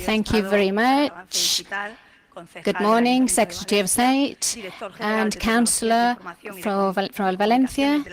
Thank you very much. Good morning, Secretary of State and Councillor from Valencia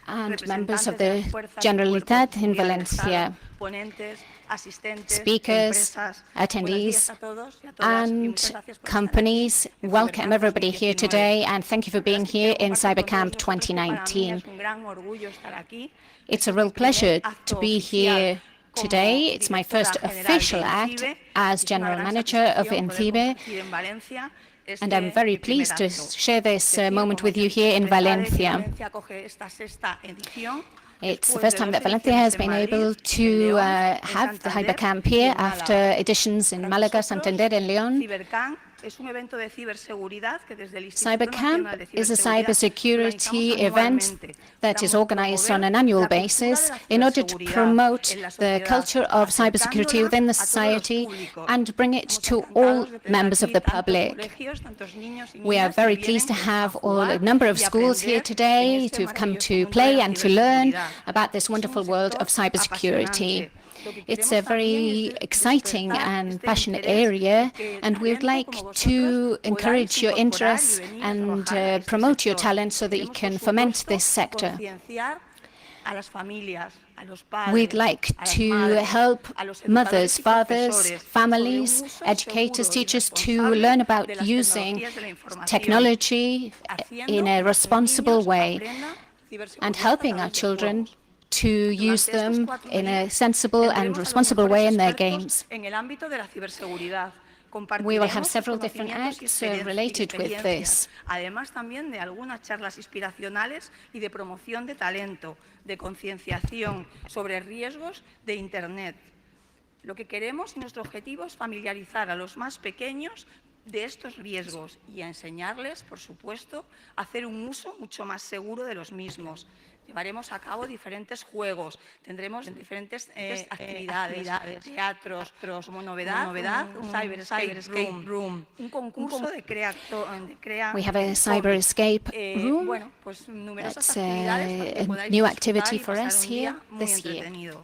and members of the Generalitat in Valencia, speakers, attendees, and companies. Welcome everybody here today, and thank you for being here in CyberCamp 2019. It's a real pleasure to be here today. It's my first official act as General Manager of INCIBE, and I'm very pleased to share this moment with you here in Valencia. It's the first time that Valencia has been able to have the CyberCamp here after editions in Málaga, Santander, and León. CyberCamp is a cybersecurity event that is organized on an annual basis in order to promote the culture of cybersecurity within the society and bring it to all members of the public. We are very pleased to have a number of schools here today who've come to play and to learn about this wonderful world of cybersecurity. It's a very exciting and passionate area, and we would like to encourage your interest and promote your talent so that you can foment this sector. We'd like to help mothers, fathers, families, educators, teachers to learn about using technology in a responsible way and helping our children to use them in a sensible and responsible way in their games. We will have several different acts related with this. Además también de algunas charlas inspiracionales y de promoción de talento, de concienciación sobre riesgos de Internet. Lo que queremos y nuestro objetivo es familiarizar a los más pequeños de estos riesgos y a enseñarles, por supuesto, a hacer un uso mucho más seguro de los mismos. Llevaremos a cabo diferentes juegos, tendremos diferentes actividades, teatros, como novedad un cyber escape room, un concurso de We have a cyber escape room. Bueno, pues numerosas That's actividades a new activity for us here this year.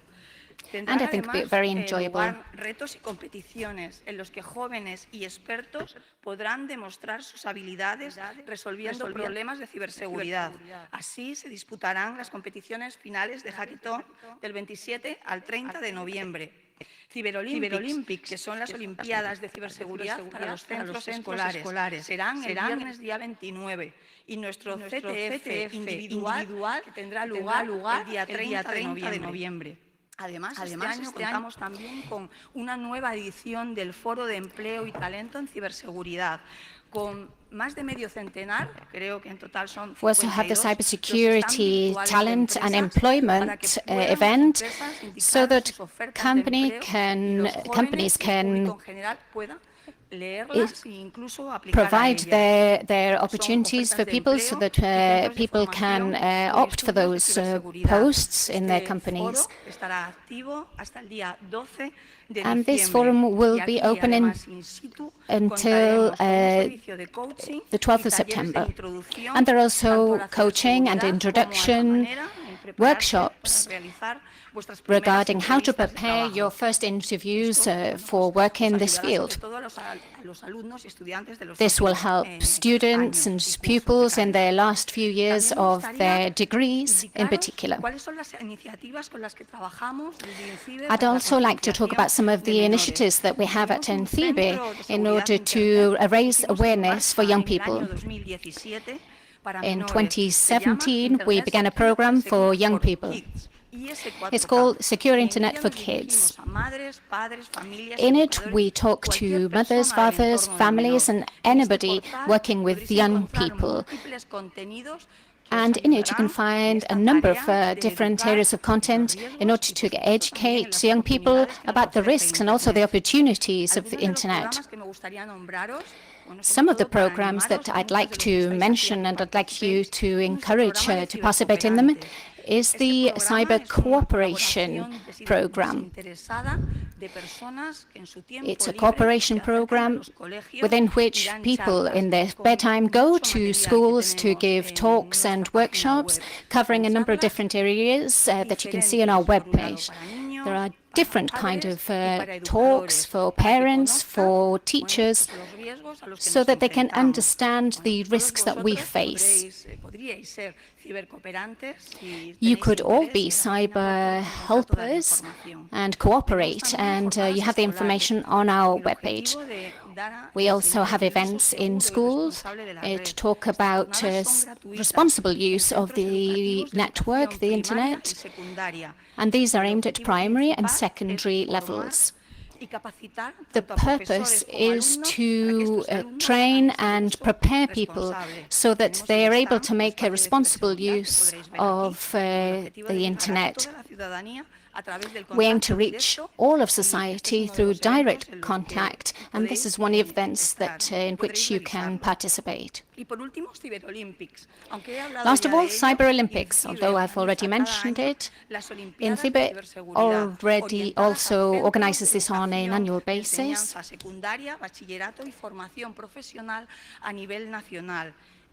And I think it'll be very enjoyable. Retos y competiciones en los que jóvenes y expertos podrán demostrar sus habilidades resolviendo problemas de ciberseguridad. Así se disputarán las competiciones finales de Hackathon del 27 al 30 de noviembre. Ciberolympics, que son las Olimpiadas de Ciberseguridad para los centros escolares, serán el viernes día 29. Y nuestro CTF individual que tendrá lugar el día 30 de noviembre. Además, este año contamos también con una nueva edición del Foro de Empleo y Talento en Ciberseguridad, con más de medio centenar, creo que en total son 52. We also have the cybersecurity talent and employment event, so that companies can provide their opportunities for people so that people can opt for those posts in their companies. And this forum will be open until the 12th of September. And there are also coaching and introduction workshops regarding how to prepare your first interviews for work in this field. This will help students and pupils in their last few years of their degrees in particular. I'd also like to talk about some of the initiatives that we have at INCIBE in order to raise awareness for young people. In 2017, we began a program for young people. It's called Secure Internet for Kids. In it, we talk to mothers, fathers, families, and anybody working with young people. And in it, you can find a number of different areas of content in order to educate young people about the risks and also the opportunities of the Internet. Some of the programs that I'd like to mention and I'd like you to encourage to participate in them is the Cyber Cooperation Program. It's a cooperation program within which people in their spare time go to schools to give talks and workshops covering a number of different areas that you can see on our webpage. There are different kind of talks for parents, for teachers, so that they can understand the risks that we face. You could all be cyber helpers and cooperate, and you have the information on our webpage. We also have events in schools to talk about responsible use of the network, the internet, and these are aimed at primary and secondary levels. The purpose is to train and prepare people so that they are able to make a responsible use of the internet. We aim to reach all of society through direct contact, and this is one of the events in which you can participate. Last of all, Cyber Olympics. Although I've already mentioned it, INCIBE already also organizes this on an annual basis.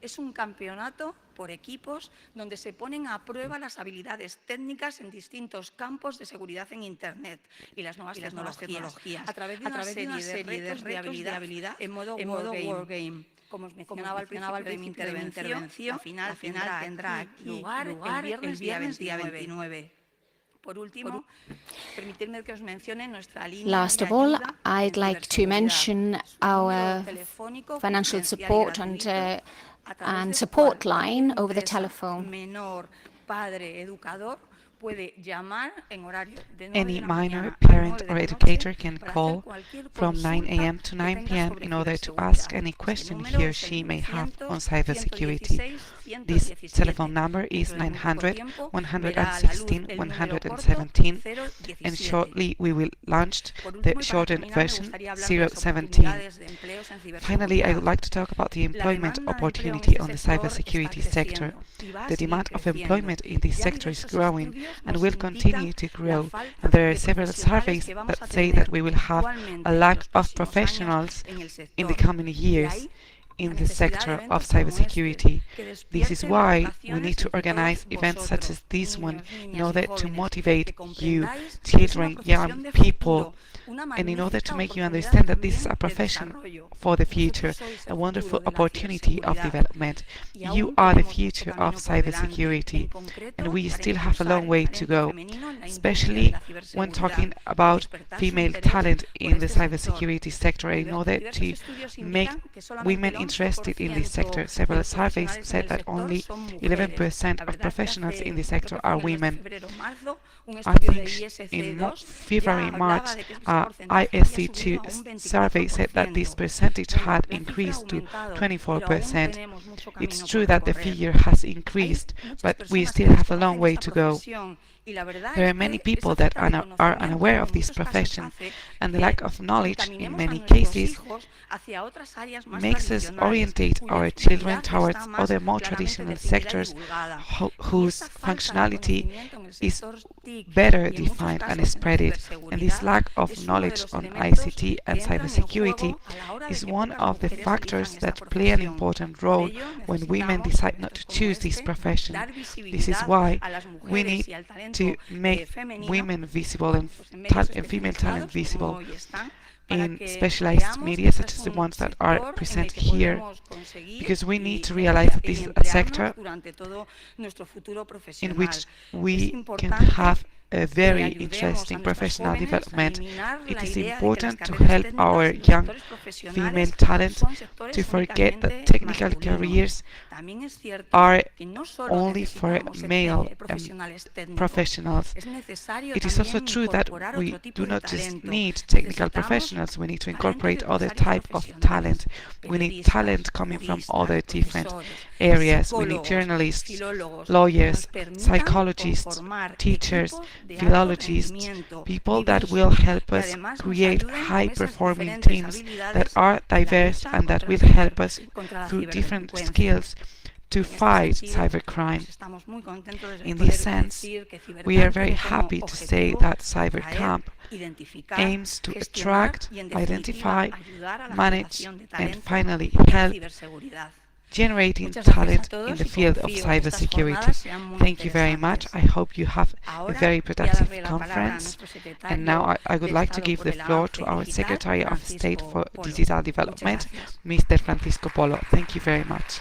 Es un campeonato por equipos donde se ponen a prueba las habilidades técnicas en distintos campos de seguridad en Internet y las nuevas tecnologías a través de una serie de retos de habilidad en modo Wargame. Como os mencionaba al principio de mi intervención, al final tendrá lugar el viernes día 29. Por último, permitidme que os mencione nuestra línea de ayuda. Last of all, I'd like to mention our financial support and support line over the telephone. Any minor, parent or educator can call from 9 a.m. to 9 p.m. in order to ask any question he or she may have on cybersecurity. This telephone number is 900-116-117, and shortly we will launch the shortened version 017. Finally, I would like to talk about the employment opportunity on the cybersecurity sector. The demand of employment in this sector is growing and will continue to grow, and there are several surveys that say that we will have a lack of professionals in the coming years in the sector of cybersecurity. This is why we need to organize events such as this one in order to motivate you, children, young people, and in order to make you understand that this is a profession for the future, a wonderful opportunity of development. You are the future of cybersecurity, and we still have a long way to go, especially when talking about female talent in the cybersecurity sector. In order to make women interested in this sector, several surveys said that only 11% of professionals in this sector are women. I think in February, March, ISC2 survey said that this percentage had increased to 24%. It's true that the figure has increased, but we still have a long way to go. There are many people that are unaware of this profession, and the lack of knowledge in many cases makes us orientate our children towards other more traditional sectors whose functionality is better defined and spreaded. And this lack of knowledge on ICT and cybersecurity is one of the factors that play an important role when women decide not to choose this profession. This is why we need to make women visible and female talent visible in specialized media such as the ones that are presented here, because we need to realize that this is a sector in which we can have a very interesting professional development. It is important to help our young female talent to forget that technical careers are only for male professionals. It is also true that we do not just need technical professionals, we need to incorporate other type of talent. We need talent coming from other different areas. We need journalists, lawyers, psychologists, teachers, philologists, people that will help us create high-performing teams that are diverse and that will help us through different skills to fight cybercrime. In this sense, we are very happy to say that CyberCamp aims to attract, identify, manage, and finally help generating talent in the field of cybersecurity. Thank you very much. I hope you have a very productive conference. And now I would like to give the floor to our Secretary of State for Digital Development, Mr. Francisco Polo. Thank you very much.